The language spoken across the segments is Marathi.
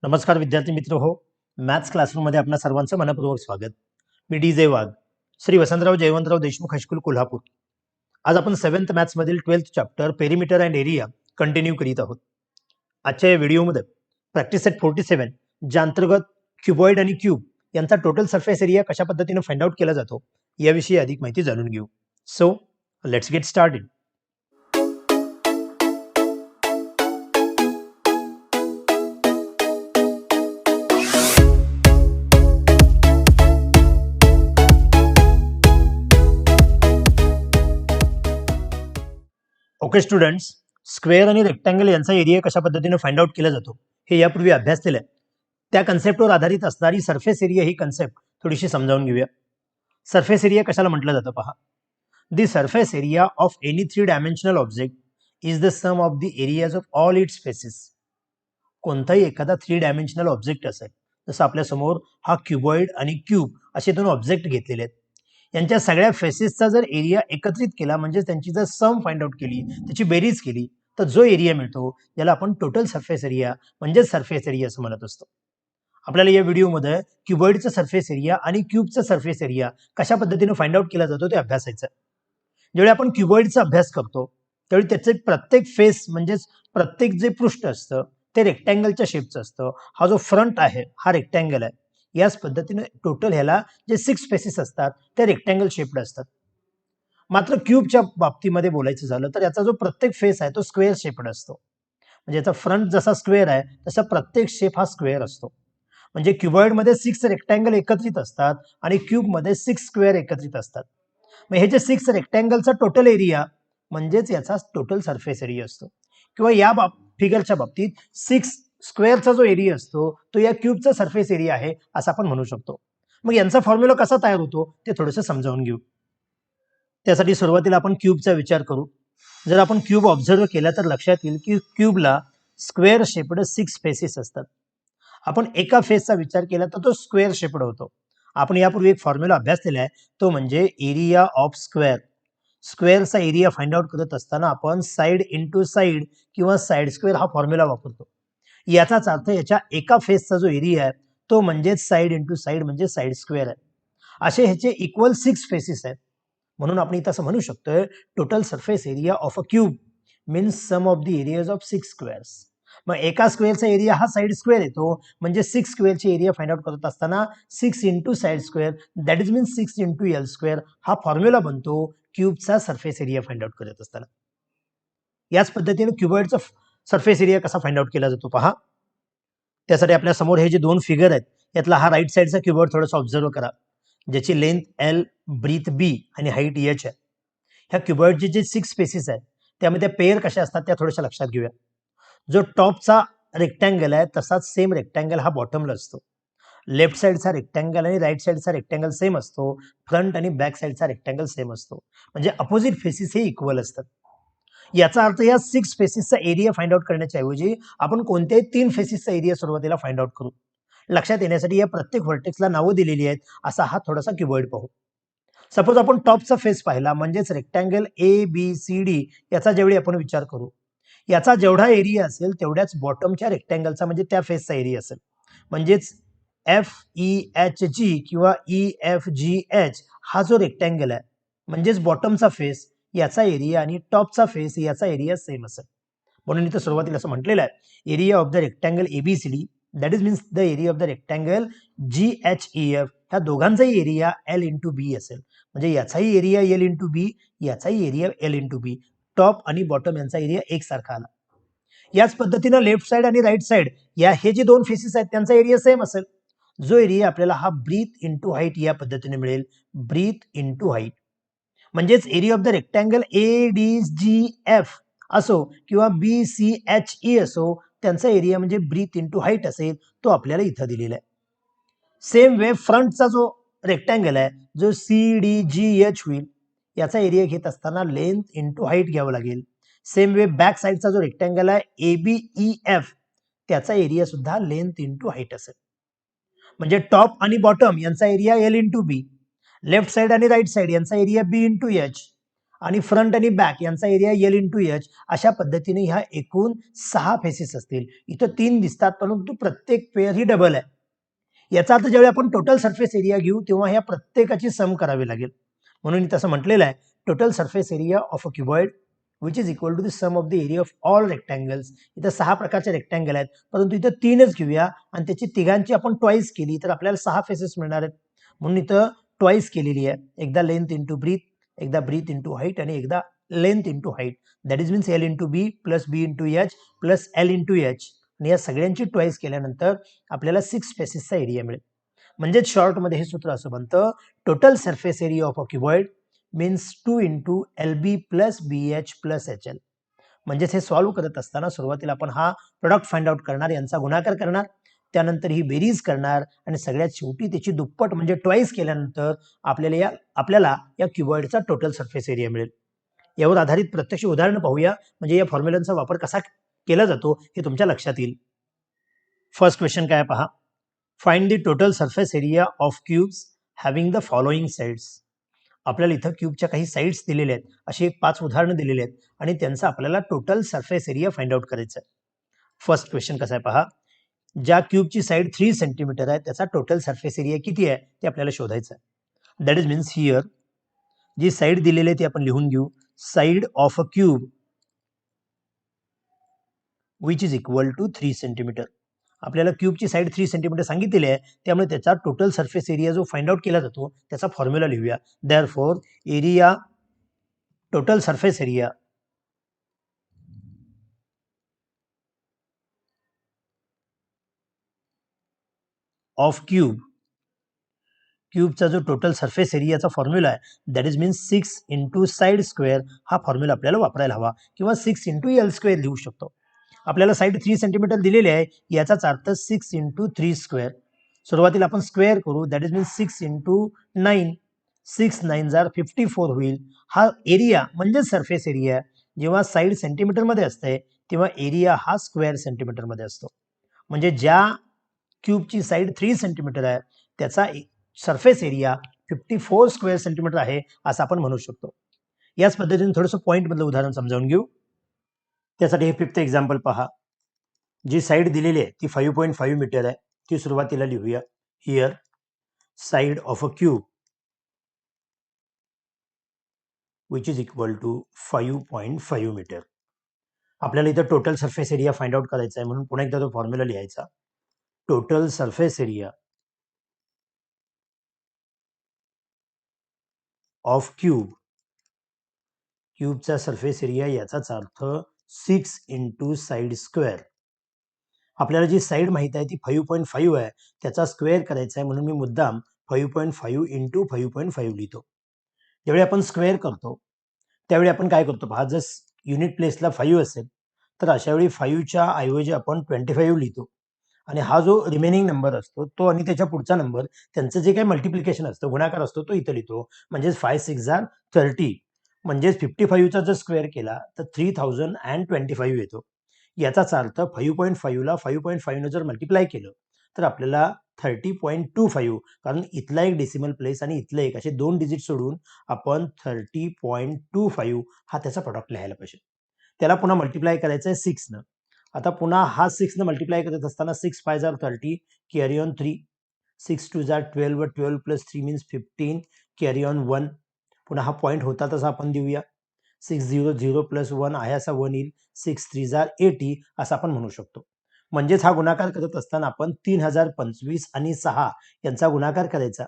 नमस्कार विद्यार्थी मित्र हो, मॅथ्स क्लासरूममध्ये आपल्या सर्वांचं मनपूर्वक स्वागत. मी DJ वाघ, श्री वसंतराव जयवंतराव देशमुख हायस्कूल कोल्हापूर. आज आपण 7th मॅथ्समधील 12th chapter perimeter and area continue करीत आहोत. आजच्या या व्हिडिओमध्ये प्रॅक्टिस सेट 47 ज्या अंतर्गत क्युबॉइड आणि क्यूब यांचा टोटल सरफेस एरिया कशा पद्धतीने फाइंड आउट केला जातो याविषयी अधिक माहिती जाणून घेऊ. So let's get started. Okay students, square आणि रेक्टँगल यांचा एरिया कशा पद्धतीने फाइंड आउट केला जातो हे यापूर्वी अभ्यासलेलं आहे. त्या कन्सेप्टवर आधारित असणारी सरफेस एरिया ही कन्सेप्ट थोडीशी समजावून घेऊया. सरफेस एरिया कशाला म्हटलं जातं पहा. The surface area of any 3 dimensional object is the sum of the areas of all its faces. कोणताही एखादा 3 डायमेन्शनल ऑब्जेक्ट असेल, जसं आपल्या समोर हा क्युबॉइड आणि क्यूब असे दोन ऑब्जेक्ट घेतलेले आहेत, यांच्या सगळ्या फेसेसचा जर एरिया एकत्रित केला म्हणजे त्यांची जर सम फाइंड आउट केली, त्याची बेरीज केली, तर जो एरिया मिळतो ज्याला आपण टोटल सरफेस एरिया म्हणजे सरफेस एरिया असं म्हणत असतो. आपल्याला या व्हिडिओमध्ये क्युबॉइडचा सरफेस एरिया आणि क्यूबचा सरफेस एरिया कशा पद्धतीने फाइंड आउट केला जातो ते अभ्यासायचं. ज्यावेळी आपण क्युबॉइडचा अभ्यास करतो त्यावेळी त्याचे प्रत्येक फेस म्हणजेच प्रत्येक जे पृष्ठ असतं ते रेक्टँगलच्या शेपचं असतं. हा जो फ्रंट आहे हा रेक्टँगल आहे. याच पद्धतीने टोटल ह्याला जे 6 फेसेस असतात ते रेक्टँगल शेप्ड असतात. मात्र क्यूबच्या बाबतीमध्ये बोलायचं झालं तर याचा जो प्रत्येक फेस आहे तो स्क्वेअर शेप्ड असतो. म्हणजे याचा फ्रंट जसा स्क्वेअर आहे तसा प्रत्येक शेप हा स्क्वेअर असतो. म्हणजे क्युबॉइडमध्ये 6 रेक्टँगल एकत्रित असतात आणि क्यूबमध्ये 6 स्क्वेअर एकत्रित असतात. मग हे जे 6 रेक्टँगलचा टोटल एरिया म्हणजेच याचा टोटल सरफेस एरिया असतो. किंवा या फिगरच्या बाबतीत 6 स्क्वेअरचा जो एरिया असतो तो या क्यूबचा सरफेस एरिया आहे असं आपण म्हणू शकतो. मग यांचा फॉर्म्युला कसा तयार होतो ते थोडंसं समजावून घेऊ. त्यासाठी सुरुवातीला आपण क्यूबचा विचार करू. जर आपण क्यूब ऑब्झर्व केला तर लक्षात येईल की क्यूबला स्क्वेअर शेप्ड 6 फेसेस असतात. आपण एका फेसचा विचार केला तर तो स्क्वेअर शेप्ड होतो. आपण यापूर्वी एक फॉर्म्युला अभ्यासलेला आहे, तो म्हणजे एरिया ऑफ स्क्वेअर. स्क्वेअरचा एरिया फाइंड आउट करत असताना आपण साइड इंटू साइड किंवा साइड स्क्वेअर हा फॉर्म्युला वापरतो. याचाच अर्थ याच्या एका फेसचा जो एरिया आहे तो म्हणजे साइड इंटू साइड म्हणजे साइड स्क्वेअर आहे. असे ह्याचे इक्वल 6 फेसेस आहेत. म्हणून आपण इथं असं म्हणू शकतोय total surface area of a cube means sum of the areas of 6 squares. मग एका स्क्वेअरचा एरिया हा साइड स्क्वेअर येतो. म्हणजे 6 स्क्वेअरची एरिया फाइंड आउट करत असताना 6 into side square that is means 6 into L square हा फॉर्म्युला बनतो क्यूबचा सरफेस एरिया फाइंड आउट करत असताना. याच पद्धतीने क्युबॉइडचा सरफेस एरिया कसा फाइंड आउट केला जातो पहा. त्यासाठी आपल्या समोर हे जे दोन फिगर आहेत यातला हा राईट साइडचा क्युबॉइड थोडासा ऑब्झर्व करा, ज्याची लेंथ एल, ब्रीथ बी आणि हाईट एच आहे. ह्या क्युबॉइडचे जे 6 स्पेसेस आहेत त्यामध्ये पेअर कशा असतात त्या थोड्याशा लक्षात घेऊया. जो टॉपचा रेक्टँगल आहे तसाच सेम रेक्टँगल हा बॉटमला असतो. लेफ्ट साइडचा रेक्टँगल आणि राईट साइडचा रेक्टँगल सेम असतो. फ्रंट आणि बॅक साइडचा रेक्टँगल सेम असतो. म्हणजे अपोजिट फेसेस हे इक्वल असतात. याचा अर्थ या 6 फेसेसचा एरिया फाइंड आउट करण्याच्या ऐवजी आपण कोणत्याही 3 फेसेसचा एरिया सुरुवातीला फाइंड आउट करू. लक्षात येण्यासाठी या प्रत्येक व्हर्टेक्सला नावं दिलेली आहेत असा हा थोडासा क्युबॉइड पाहू. सपोज आपण टॉपचा फेस पाहिला म्हणजेच रेक्टँगल ABCD याचा ज्यावेळी आपण विचार करू, याचा जेवढा एरिया असेल तेवढ्याच बॉटमच्या रेक्टँगलचा म्हणजे त्या फेसचा एरिया असेल. म्हणजेच FEHG किंवा EFGH हा जो रेक्टँगल आहे म्हणजेच बॉटमचा फेस याचा एरिया आणि टॉपचा फेस याचा एरिया सेम असेल. म्हणून इथं सुरुवातीला असं म्हटलेलं आहे area of the rectangle ABCD that is means the area of the rectangle GHEF ह्या दोघांचाही एरिया L इंटू बी असेल. म्हणजे याचाही एरिया L इंटू बी, याचाही एरिया L इंटू बी. टॉप आणि बॉटम यांचा एरिया एकसारखा आला. याच पद्धतीनं लेफ्ट साइड आणि राईट साइड या हे जे दोन फेसेस आहेत त्यांचा एरिया सेम असेल. जो एरिया आपल्याला हा ब्रीथ इंटू हाईट या पद्धतीने मिळेल. ब्रीथ इंटू हाईट म्हणजेच area of the rectangle ADGF असो किंवा BCHE असो त्यांचा एरिया म्हणजे ब्रीथ इंटू हाईट असेल तो आपल्याला इथं दिलेला आहे. सेम वे फ्रंटचा जो रेक्टँगल आहे जो CDGH होईल याचा एरिया घेत असताना लेंथ इंटू हाईट घ्यावं लागेल. सेम वे बॅक साइडचा जो रेक्टँगल आहे ABEF त्याचा एरिया सुद्धा लेंथ इंटू हाईट असेल. म्हणजे टॉप आणि बॉटम यांचा एरिया L इंटू बी, लेफ्ट साइड आणि राईट साइड यांचा एरिया B इंटू एच आणि फ्रंट आणि बॅक यांचा एरिया एल इंटू एच अशा पद्धतीने ह्या एकूण 6 फेसेस असतील. इथं 3 दिसतात परंतु प्रत्येक पेअर ही डबल आहे. याचा अर्थ ज्यावेळी आपण टोटल सरफेस एरिया घेऊ तेव्हा ह्या प्रत्येकाची सम करावी लागेल. म्हणून तसं म्हटलेलं आहे total surface area of a cuboid which is equal to the sum of the area of all rectangles. इथं 6 प्रकारचे रेक्टँगल आहेत परंतु इथं 3च घेऊया आणि त्याची तिघांची आपण ट्वाईस केली तर आपल्याला 6 फेसेस मिळणार आहेत. म्हणून इथं ट्वाईस केलेली आहे. एकदा लेंथ इंटू ब्रीथ, एकदा ब्रीथ इंटू हाईट आणि एकदा length into height. That is means L into B plus B into H plus L into H. आणि या सगळ्यांची ट्वाईस केल्यानंतर आपल्याला 6 फेसेसचा एरिया मिळेल. म्हणजेच शॉर्टमध्ये हे सूत्र असं बनतं total surface area of a cuboid means 2 into L B plus B H plus H L. म्हणजेच हे सॉल्व्ह करत असताना सुरुवातीला आपण हा प्रोडक्ट फाइंड आउट करणार, यांचा गुणाकार करणार, त्यानंतर ही बेरीज करणार आणि सगळ्यात शेवटी त्याची दुप्पट म्हणजे ट्वाईस केल्यानंतर आपल्याला या क्युबॉइडचा टोटल सरफेस एरिया मिळेल. यावर आधारित प्रत्यक्ष उदाहरण पाहूया म्हणजे या फॉर्म्युलांचा वापर कसा केला जातो हे तुमच्या लक्षात येईल. फर्स्ट क्वेश्चन काय पहा. Find the total surface area of cubes having the following sides. आपल्याला इथं क्यूबच्या काही साइड्स दिलेल्या आहेत, अशी 5 उदाहरणं दिलेली आहेत आणि त्यांचा आपल्याला total surface area find out करायचा आहे. फर्स्ट क्वेश्चन कसा आहे पहा. ज्या क्यूबची साइड 3 सेंटीमीटर आहे त्याचा टोटल सरफेस एरिया किती आहे ते आपल्याला शोधायचं आहे. दॅट इज मीन्स हिअर जी साइड दिलेली आहे ती आपण लिहून घेऊ. Side of a cube which is equal to 3 centimetre. आपल्याला क्यूबची साइड 3 सेंटीमीटर सांगितलेली आहे त्यामुळे त्याचा टोटल सरफेस एरिया जो फाइंड आउट केला जातो त्याचा फॉर्म्युला लिहूया. Therefore area total surface area of क्यूबचा जो टोटल सरफेस एरियाचा फॉर्म्युला आहे that is means 6 into side square. हा फॉर्म्युला आपल्याला वापरायला हवा किंवा 6 इंटू एल स्क्वेअर लिहू शकतो. आपल्याला साइड 3 सेंटीमीटर दिलेली आहे याचाच अर्थ 6 इंटू 3 स्क्वेअर. सुरुवातीला आपण स्क्वेअर करू. That is means 6 into 9. 6 9 जार 54 होईल. हा एरिया म्हणजे सरफेस एरिया. जेव्हा साइड सेंटीमीटरमध्ये असते तेव्हा एरिया हा स्क्वेअर सेंटीमीटरमध्ये असतो. म्हणजे ज्या क्यूबची साइड 3 सेंटीमीटर आहे त्याचा सरफेस एरिया 54 स्क्वेअर सेंटीमीटर आहे असं आपण म्हणू शकतो. याच पद्धतीने थोडंसं पॉईंट मधलं उदाहरण समजावून घेऊ. त्यासाठी हे 5th एक्झाम्पल पहा. जी साइड दिलेली आहे ती 5.5 मीटर आहे. ती सुरुवातीला लिहूया. Here side of a cube which is equal to 5.5 metre. आपल्याला इथं total surface area find out करायचा आहे म्हणून पुन्हा एकदा तो फॉर्म्युला लिहायचा. टोटल सरफेस एरिया ऑफ क्यूबचा सरफेस एरिया याचाच अर्थ 6 इंटू साइड स्क्वेअर. आपल्याला जी साइड माहिती आहे ती 5.5 आहे त्याचा स्क्वेअर करायचा आहे म्हणून मी मुद्दाम 5.5 इंटू 5.5 लिहितो. ज्यावेळी आपण स्क्वेअर करतो त्यावेळी आपण काय करतो पहा. जर युनिट प्लेसला 5 असेल तर अशा वेळी 5च्या ऐवजी आपण 25 लिहितो आणि हा जो रिमेनिंग नंबर असतो तो आणि त्याच्या पुढचा नंबर त्यांचं जे काही मल्टिप्लिकेशन असतं गुणाकार असतो तो इथं लिहितो. म्हणजेच 5 6 जार 30. म्हणजेच 55चा जर स्क्वेअर केला तर 3025 येतो. याचाच अर्थ 5.5 ला 5.5 ने जर मल्टिप्लाय केलं तर आपल्याला 30.25, कारण इथला एक डेसिमल प्लेस आणि इथलं एक असे 2 डिजिट सोडून आपण 30.25 हा त्याचा प्रोडक्ट लिहायला पाहिजे. त्याला पुन्हा मल्टिप्लाय करायचं आहे 6 न. आता पुन्हा हा 6 न मल्टिप्लाय करत असताना 6 5 जार 30 carry on 3. 6 2 jar 12 12 plus 3 means 15 carry on 1. पुन्हा हा पॉईंट होता तसा आपण देऊया. 6 0 0 प्लस 1 आहे असा 1 येईल. 6 3 जार 80 असं आपण म्हणू शकतो. म्हणजेच हा गुणाकार करत असताना आपण 3025 आणि 6 यांचा गुणाकार करायचा.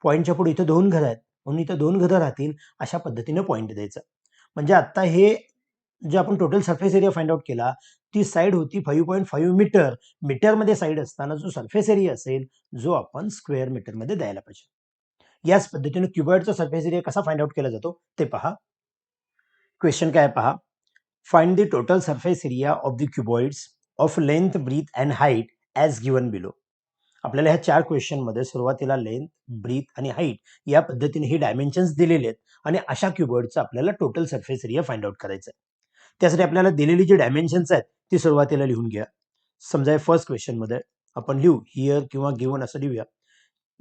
पॉईंटच्या पुढे इथं 2 घरं आहेत म्हणून इथं 2 घरं राहतील अशा पद्धतीने पॉईंट द्यायचा. म्हणजे आता हे जे आपण total surface area find out केला ती साइड होती 5.5 मीटर. मीटरमध्ये साइड असताना जो सरफेस एरिया असेल जो आपण स्क्वेअर मीटरमध्ये द्यायला पाहिजे. याच पद्धतीने क्युबॉइडचा सरफेस एरिया कसा फाइंड आउट केला जातो ते पहा. क्वेश्चन काय पहा. Find the total surface area of the cuboids of length breadth and height as given below. आपल्याला ह्या 4 क्वेश्चनमध्ये सुरुवातीला लेंथ ब्रीथ आणि हाईट या पद्धतीने ही डायमेन्शन्स दिलेले आहेत आणि अशा क्युबॉइडचा आपल्याला total surface area find out करायचा आहे. त्यासाठी आपल्याला दिलेली जी डायमेन्शन्स आहेत ती सुरुवातीला लिहून घ्या. समजा फर्स्ट क्वेश्चन मध्ये आपण लिहू हिअर किंवा गिवन असं लिहूया.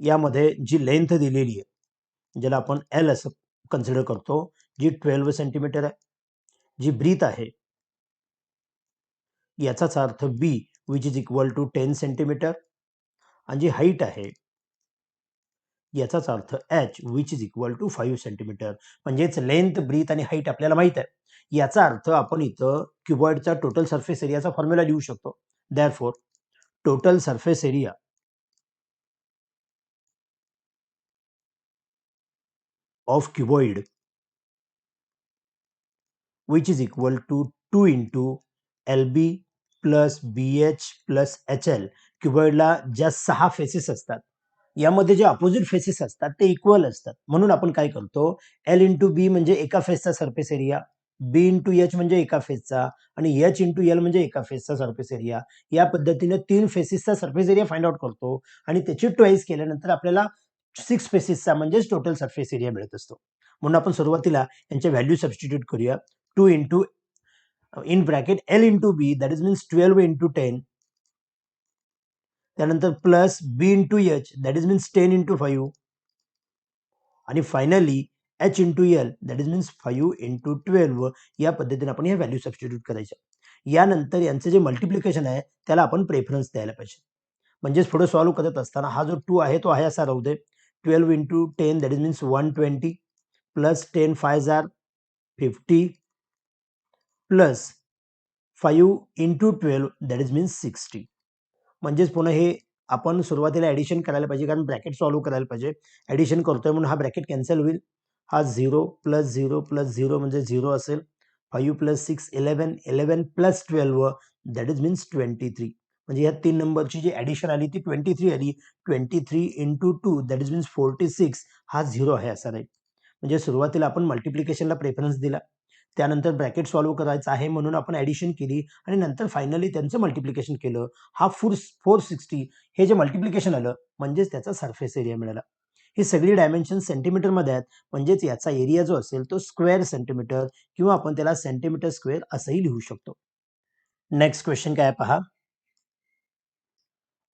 यामध्ये जी लेंथ दिलेली आहे ज्याला आपण एल असं कन्सिडर करतो जी 12 सेंटीमीटर आहे, जी ब्रीथ आहे याचाच अर्थ B which is equal to 10 centimetre, आणि जी हाईट आहे याचाच अर्थ H which is equal to 5 centimetre. म्हणजेच लेंथ, ब्रीथ आणि हाईट आपल्याला माहित आहे. याचा अर्थ आपण इथं क्युबॉइडचा टोटल सरफेस एरियाचा फॉर्म्युला लिहू शकतो. Therefore total surface area of cuboid which is equal to 2 into LB plus BH plus HL. क्युबॉइडला ज्या 6 फेसेस असतात यामध्ये जे अपोजिट फेसेस असतात ते इक्वल असतात, म्हणून आपण काय करतो, L इंटू बी म्हणजे एका फेसचा सरफेस एरिया, बी इंटू एच म्हणजे एका फेसचा, आणि एच इंटू एल म्हणजे एका फेसचा सरफेस एरिया. या पद्धतीने 3 फेसेसचा सरफेस एरिया फाइंड आउट करतो आणि त्याची ट्वाइस केल्यानंतर आपल्याला 6 फेसेसचा म्हणजेच टोटल सरफेस एरिया मिळत असतो. म्हणून आपण सुरुवातीला यांच्या व्हॅल्यू सबस्टिट्यूट करूया. 2 into in bracket L into B, that is means 12 into 10, त्यानंतर plus B into H, that is means 10 into 5, आणि finally H into L, that is means 5 into 12. या पद्धतीने आपण ह्या व्हॅल्यू सबस्टिट्यूट करायच्या. यानंतर यांचं जे मल्टिप्लिकेशन आहे त्याला आपण प्रेफरन्स द्यायला पाहिजे. म्हणजेच पुढे सॉल्व्ह करत असताना हा जो 2 आहे तो आहे असा राहू दे. 12 into 10, that is means 120, plus 10 5 are 50, plus 5 into 12, that is means 60. म्हणजेच पुन्हा हे आपण सुरुवातीला ऍडिशन करायला पाहिजे, कारण ब्रॅकेट सॉल्व्ह करायला पाहिजे. ऍडिशन करतोय म्हणून हा ब्रॅकेट कॅन्सल होईल. हा 0 प्लस 0 प्लस 0 म्हणजे 0 असेल. 5 plus 6 11, 11 plus 12, that is means 23. म्हणजे या 3 नंबरची जी ऍडिशन आली ती 23 आली. 23 इंटू 2, दॅट इज मीन्स 46. हा 0 आहे असा राहील. म्हणजे सुरुवातीला आपण मल्टिप्लिकेशनला प्रेफरन्स दिला, त्यानंतर ब्रॅकेट सॉल्व्ह करायचं आहे म्हणून आपण ऍडिशन केली, आणि नंतर फायनली त्यांचं मल्टिप्लिकेशन केलं. हा 460 हे जे मल्टिप्लिकेशन आलं म्हणजेच त्याचा सरफेस एरिया मिळाला. ही सगळी डायमेन्शन सेंटीमीटरमध्ये आहेत, म्हणजेच याचा एरिया जो असेल तो स्क्वेअर सेंटीमीटर किंवा आपण त्याला सेंटीमीटर स्क्वेअर असंही लिहू शकतो. नेक्स्ट क्वेश्चन काय पहा.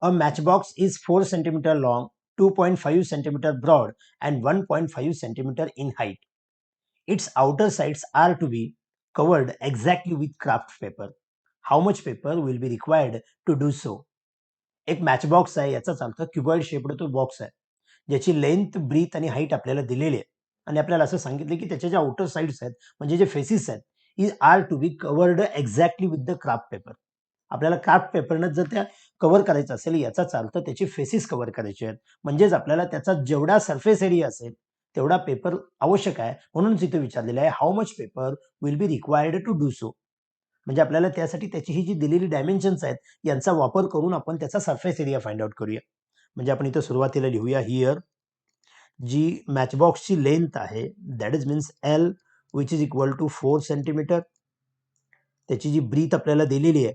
A matchbox is 4 centimetre long, 2.5 centimetre broad and 1.5 centimeter in height. Its outer sides are to be covered exactly with craft paper. How much paper will be required to do so? एक मॅचबॉक्स आहे, याचाच अर्थ क्युबॉइड शेप्ड तो बॉक्स आहे, ज्याची लेंथ, ब्रीथ आणि हाईट आपल्याला दिलेली आहे, आणि आपल्याला असं सांगितलं की त्याच्या ज्या आउटर साइड्स आहेत म्हणजे जे फेसिस आहेत is are to be covered exactly with the craft paper. आपल्याला क्राफ्ट पेपरनं जर त्या कव्हर करायचं असेल याचाच अर्थ त्याची फेसिस कव्हर करायचे आहेत, म्हणजेच आपल्याला त्याचा जेवढा सरफेस एरिया असेल तेवढा पेपर आवश्यक आहे. म्हणूनच इथे विचारलेलं आहे how much paper will be required to do so. म्हणजे आपल्याला त्यासाठी त्याची ही जी दिलेली डायमेन्शन्स आहेत यांचा वापर करून आपण त्याचा सरफेस एरिया फाइंड आउट करूया. म्हणजे आपण इथं सुरुवातीला लिहूया हिअर जी मॅचबॉक्सची लेंथ आहे that is means L which is equal to 4 centimetre. त्याची जी ब्रीथ आपल्याला दिलेली आहे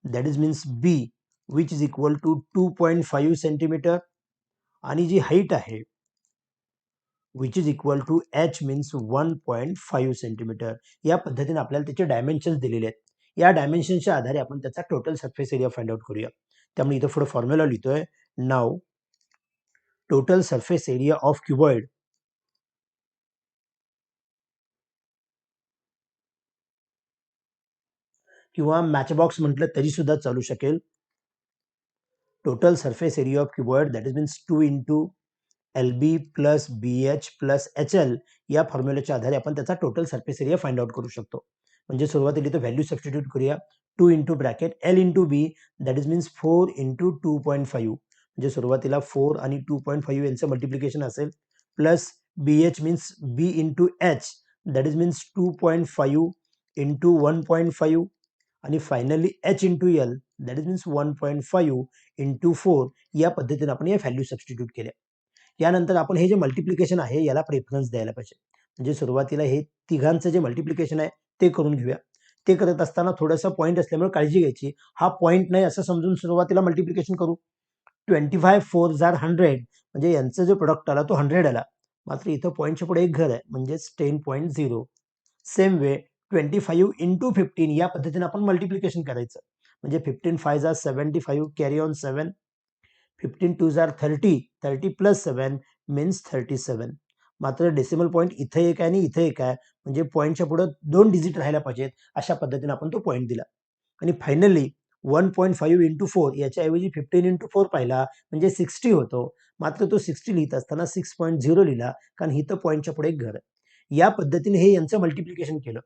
that is means B which is equal to 2.5 centimetre, आणि जी हाईट आहे which is equal to H means 1.5 centimetre. या पद्धतीने आपल्याला त्याचे डायमेन्शन्स दिलेले आहेत. या डायमेन्शनच्या आधारे आपण त्याचा total surface area find out करूया. त्यामुळे इथं पुढे फॉर्म्युला लिहितोय. नाव total surface area of cuboid किंवा मॅचबॉक्स म्हटलं तरी सुद्धा चालू शकेल. Total surface area of cuboid that is means 2 into LB plus BH plus HL. या फॉर्म्युल्याच्या आधारे आपण त्याचा total surface area find out करू शकतो. म्हणजे सुरुवातीला इथं व्हॅल्यू सबस्टिट्यूट करूया. 2 into bracket L into B, that is means 4 into 2.5. म्हणजे सुरुवातीला 4 आणि 2.5 यांचं मल्टिप्लिकेशन असेल, plus BH means B into H, that is means 2.5 into 1.5, आणि finally H into L, that is means 1.5 into 4. या पद्धतीने आपण या व्हॅल्यू सबस्टिट्यूट केल्या. यानंतर आपण हे जे मल्टिप्लिकेशन आहे याला प्रेफरन्स द्यायला पाहिजे. म्हणजे सुरुवातीला हे तिघांचं जे मल्टिप्लिकेशन आहे ते करून घेऊया. ते करत असताना थोडासा पॉईंट असल्यामुळे काळजी घ्यायची. हा पॉईंट नाही असं समजून सुरुवातीला मल्टिप्लिकेशन करू. 25 4 जार 100, म्हणजे यांचा जो प्रोडक्ट आला तो 100 आला. मात्र इथं पॉईंटच्या पुढे एक घर आहे म्हणजेच 10.0. सेम वे 25 इंटू 15 या पद्धतीने आपण मल्टिप्लिकेशन करायचं. म्हणजे 15 5 जार 75, carry on 7, 15 2 jar 30, 30 plus 7 means 37. मात्र डेसिमल पॉईंट इथे एक आहे आणि इथे एक आहे, म्हणजे पॉईंटच्या पुढे 2 डिजिट राहायला पाहिजेत, अशा पद्धतीने आपण तो पॉईंट दिला. आणि फायनली 1.5 इंटू 4 याच्याऐवजी 15 इंटू 4 पाहिला म्हणजे 60 होतो. मात्र तो 60 लिहित असताना 6.0 लिहिला, कारण इथं पॉईंटच्या पुढे एक घर आहे. या पद्धतीने हे यांचं मल्टिप्लिकेशन केलं.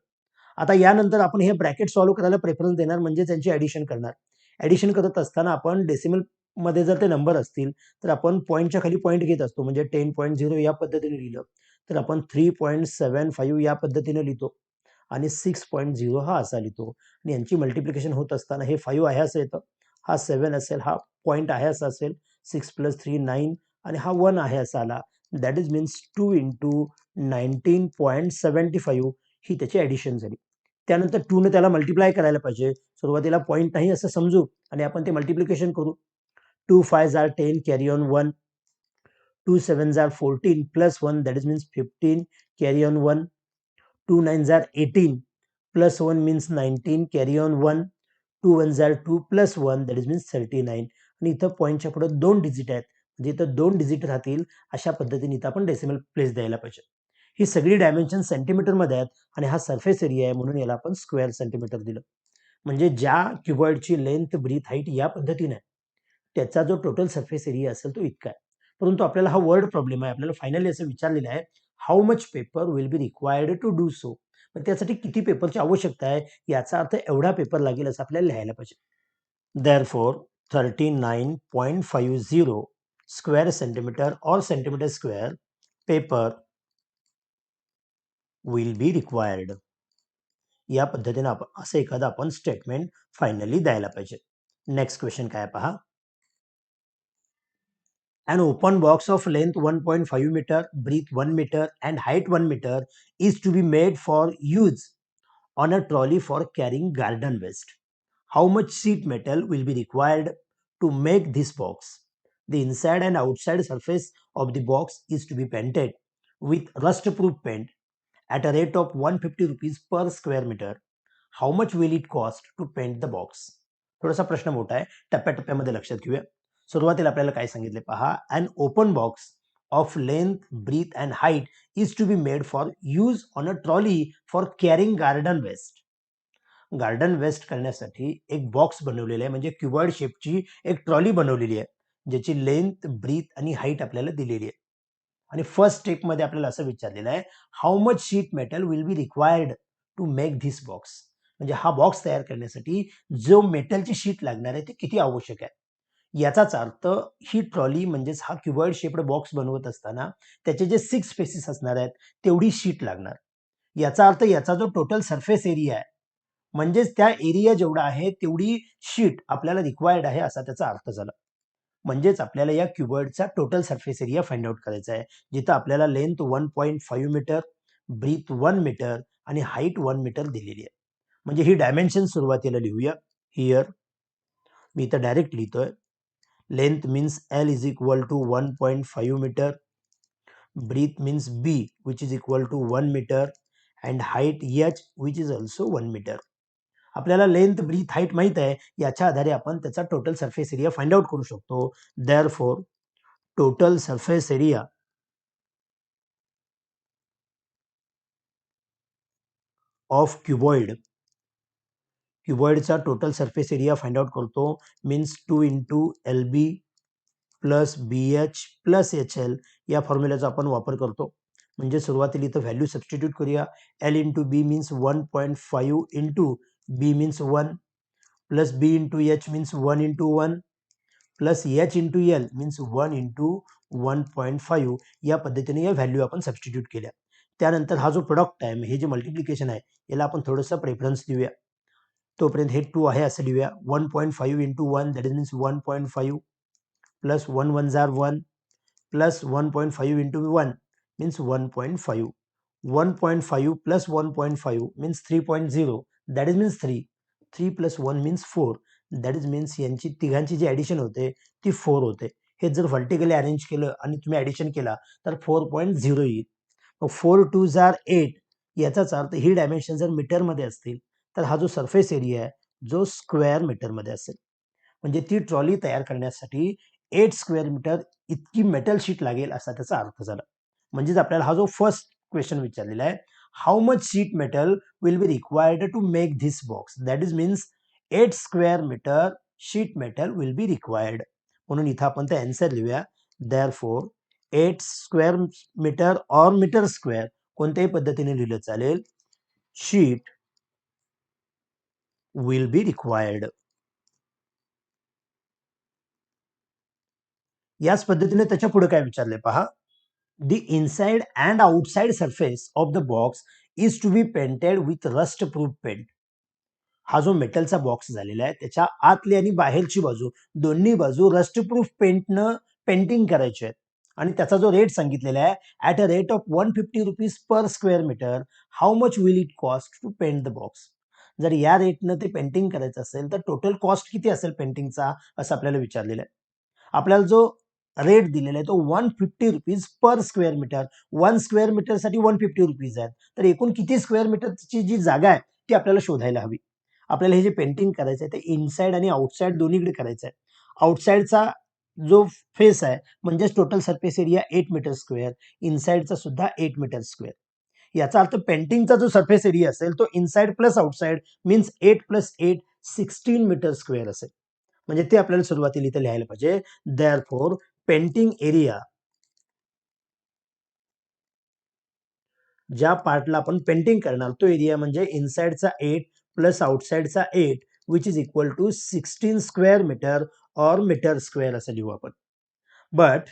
आता यानंतर आपण हे ब्रॅकेट सॉल्व्ह करायला प्रेफरन्स देणार, म्हणजे त्यांची ॲडिशन करणार. ॲडिशन करत असताना आपण डेसिमल मध्ये जर ते नंबर असतील तर आपण पॉईंटच्या खाली पॉईंट घेत असतो, म्हणजे 10.0 या पद्धतीने लिहिलं तर आपण 3.75 या पद्धतीने लिहितो आणि 6.0 हा असा लिहितो. आणि यांची मल्टिप्लिकेशन होत असताना हे 5 आहे असं येतं, हा 7 असेल, हा पॉईंट आहे असा असेल, 6 + 3 9 आणि हा 1 आहे असा आला. दॅट इज मीन्स 2 इंटू 19.75 ही त्याची ॲडिशन झाली. त्यानंतर 2 ने त्याला मल्टिप्लाय करायला पाहिजे. सुरुवातीला पॉईंट नाही असं समजू आणि आपण ते मल्टिप्लिकेशन करू. 2 5s are 10 carry on 1, 2 7s are 14 plus 1 that is means 15 carry on 1, 2 9s are 18 plus 1 means 19 carry on 1, 2 1s are 2 plus 1 that is means 39. आणि इथं पॉईंटच्या पुढे 2 डिजिट आहेत, म्हणजे इथं 2 डिजिट राहतील अशा पद्धतीने इथं आपण डेसिमल प्लेस द्यायला पाहिजे. ही सगळी डायमेन्शन सेंटीमीटरमध्ये आहेत आणि हा सरफेस एरिया आहे, म्हणून याला आपण स्क्वेअर सेंटीमीटर दिलं. म्हणजे ज्या क्युबॉइडची लेंथ ब्रीथ हाईट या पद्धतीने आहे, त्याचा जो टोटल सरफेस एरिया असेल तो इतका आहे. परंतु आपल्याला हा वर्ड प्रॉब्लेम आहे, आपल्याला फायनली असं विचारलेलं आहे, how much paper will be required to do so. पण त्यासाठी किती पेपरची आवश्यकता आहे, याचा अर्थ एवढा पेपर लागेल असं आपल्याला लिहायला पाहिजे. देअरफॉर 39.50 स्क्वेअर सेंटीमीटर और centimetre square paper will be required. या पद्धतीने असं एखादं आपण स्टेटमेंट फायनली द्यायला पाहिजे. नेक्स्ट क्वेश्चन काय पहा. An open box of length 1.5 meter, breadth 1 meter and height 1 meter is to be made for use on a trolley for carrying garden waste. How much sheet metal will be required to make this box? The inside and outside surface of the box is to be painted with rust-proof paint at a rate of 150 rupees per square meter. How much will it cost to paint the box? थोडासा प्रश्न मोठा आहे, टप्प्याटप्प्यामध्ये लक्षात घेऊया. सुरुवातीला आपल्याला काय सांगितले पहा. An open box of length breadth and height is to be made for use on a trolley for carrying garden waste. Garden waste करण्यासाठी एक बॉक्स बनवलेला आहे, म्हणजे क्युबॉइड शेपची एक ट्रॉली बनवलेली आहे, ज्याची लेंथ ब्रीथ आणि हाईट आपल्याला दिलेली आहे. आणि फर्स्ट स्टेप मध्ये आपल्याला असं विचारलेलं आहे, how much sheet metal will be required to make this box. म्हणजे हा बॉक्स तयार करण्यासाठी जो मेटलची शीट लागणार आहे ती किती आवश्यक आहे. याचाच अर्थ ही ट्रॉली म्हणजेच हा क्युबॉइड शेप्ड बॉक्स बनवत असताना त्याचे जे 6 स्पेसिस असणार आहेत तेवढी शीट लागणार. याचा अर्थ याचा जो टोटल सरफेस एरिया आहे, म्हणजेच त्या एरिया जेवढा आहे तेवढी शीट आपल्याला रिक्वायर्ड आहे असा त्याचा अर्थ झाला. म्हणजेच आपल्याला या क्युबॉइडचा total surface area find out करायचा आहे, जिथं आपल्याला लेंथ 1.5 मीटर, ब्रीथ 1 मीटर आणि हाईट 1 मीटर दिलेली आहे. म्हणजे ही डायमेन्शन सुरुवातीला लिहूया. हियर मी इथं डायरेक्ट लिहितोय. Length means L is equal to 1.5 meter, breadth means B which is equal to 1 meter and height H which is also 1 meter. आपल्याला लेंथ ब्रीथ हाईट माहित आहे, याच्या आधारे आपण त्याचा total surface area find out करू शकतो. Therefore total surface area of क्युबॉइडचा total surface area find out करतो, means 2 into LB plus BH plus HL या फॉर्म्युल्याचा आपण वापर करतो. म्हणजे सुरुवातीला इथं व्हॅल्यू सबस्टिट्यूट करूया. L into B means 1.5 into B means 1 plus B into H means 1 into 1 plus H into L means 1 into 1.5 या पद्धतीने या व्हॅल्यू आपण सबस्टिट्यूट केल्या. त्यानंतर हा जो प्रोडक्ट आहे, हे जे मल्टिप्लिकेशन आहे, याला आपण थोडंसं प्रेफरन्स देऊया. तोपर्यंत हे 2 आहे असं लिहूया. 1.5 into 1 that is means 1.5 plus 1 1 jar 1 plus 1.5 into 1 means 1.5. 1.5 plus 1.5 means 3.0 that is means 3. 3 plus 1 means 4 that is means यांची तिघांची जी ॲडिशन होते ती 4 होते. हे जर व्हर्टिकली अरेंज केलं आणि तुम्ही ॲडिशन केला तर 4.0 येईल. मग 4 2 जार 8 याचाच अर्थ ही डायमेन्शन जर मीटरमध्ये असतील तर हा जो सरफेस एरिया आहे जो स्क्वेअर मीटरमध्ये असेल. म्हणजे ती ट्रॉली तयार करण्यासाठी 8 स्क्वेअर मीटर इतकी मेटल शीट लागेल असा त्याचा अर्थ झाला. म्हणजेच आपल्याला हा जो फर्स्ट क्वेश्चन विचारलेला आहे, how much sheet metal will be required to make this box, that is means 8 square metre sheet metal will be required. म्हणून इथं आपण ते आन्सर लिहूया. Therefore 8 square metre or metre square कोणत्याही पद्धतीने लिहिलं चालेल, शीट विल बी रिक्वायर्ड. याच पद्धतीने त्याच्या पुढे काय विचारले पहा. The inside and outside surface of the box is to be painted with rust proof paint. हा जो मेटलचा बॉक्स झालेला आहे त्याच्या आतली आणि बाहेरची बाजू दोन्ही बाजू रस्ट प्रूफ पेंटनं पेंटिंग करायची आहे. आणि त्याचा जो रेट सांगितलेला आहे, at a rate of 150 rupees per square metre, how much will it cost to paint the box. जर या रेटनं ते पेंटिंग करायचं असेल तर टोटल कॉस्ट किती असेल पेंटिंगचा, असं आपल्याला विचारलेलं आहे. आपल्याला जो रेट दिलेला आहे तो 150 rupees per square metre. 1 square मीटरसाठी 150 रुपीज आहेत. तर एकूण किती स्क्वेअर मीटरची जी जागा आहे ती आपल्याला शोधायला हवी. आपल्याला हे जे पेंटिंग करायचं आहे ते इनसाइड आणि आउटसाइड दोन्हीकडे करायचं आहे. आउटसाइडचा जो फेस आहे म्हणजेच total surface area 8 metre square, इनसाइडचा सुद्धा 8 मीटर स्क्वेअर. याचा अर्थ पेंटिंगचा जो सरफेस एरिया असेल तो inside plus outside means 8 plus 8 16 metre square असेल. म्हणजे ते आपल्याला सुरुवातीला इथे लिहायला पाहिजे. देअरफॉर पेंटिंग एरिया, ज्या पार्टला आपण पेंटिंग करणार तो एरिया म्हणजे इनसाइडचा 8 प्लस आउटसाइडचा 8 which is equal to 16 square metre और मीटर स्क्वेअर असं लिहू आपण. But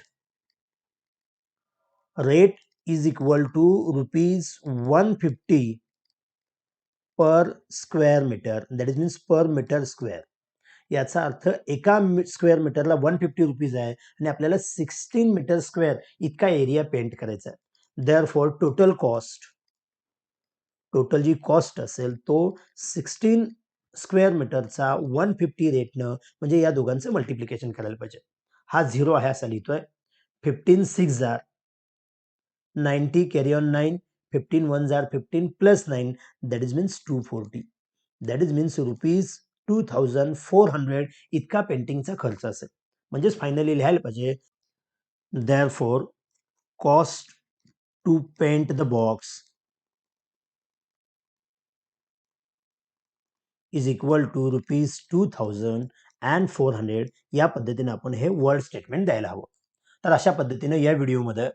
rate is equal to rupees 150 per square metre, that is means per metre square. याचा अर्थ एका स्क्वेअर मीटरला 150 रुपीज आहे आणि आपल्याला 16 मीटर स्क्वेअर इतका एरिया पेंट करायचा आहे. देअरफॉर टोटल जी कॉस्ट असेल तो 16 स्क्वेअर मीटरचा 150 रेटनं म्हणजे या दोघांचं मल्टिप्लिकेशन करायला पाहिजे. हा 0 आहे असा लिहितोय. 15 6 जार 90 कॅरी ऑन 9, 15 1 जार 15 plus 9 that is means 240. That is means rupees 2400 इतका पेंटिंगचा खर्च असेल. म्हणजेच फायनली लिहायला पाहिजे. Therefore cost to paint the box is equal to rupees 2400. या पद्धतीने आपण हे वर्ड स्टेटमेंट द्यायला हवं. तर अशा पद्धतीने या व्हिडिओमध्ये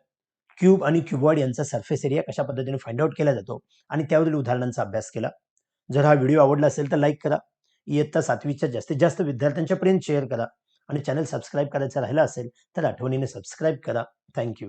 क्यूब आणि क्युबॉइड यांचा सरफेस एरिया कशा पद्धतीने फाइंड आउट केला जातो आणि त्यावरील उदाहरणांचा अभ्यास केला. जर हा व्हिडिओ आवडला असेल तर लाईक करा. इयत्ता 7वीच्या जास्तीत जास्त विद्यार्थ्यांच्या पर्यंत शेअर करा आणि चॅनल सबस्क्राईब करायचं राहिलं असेल तर आठवणीने सबस्क्राईब करा. थँक्यू.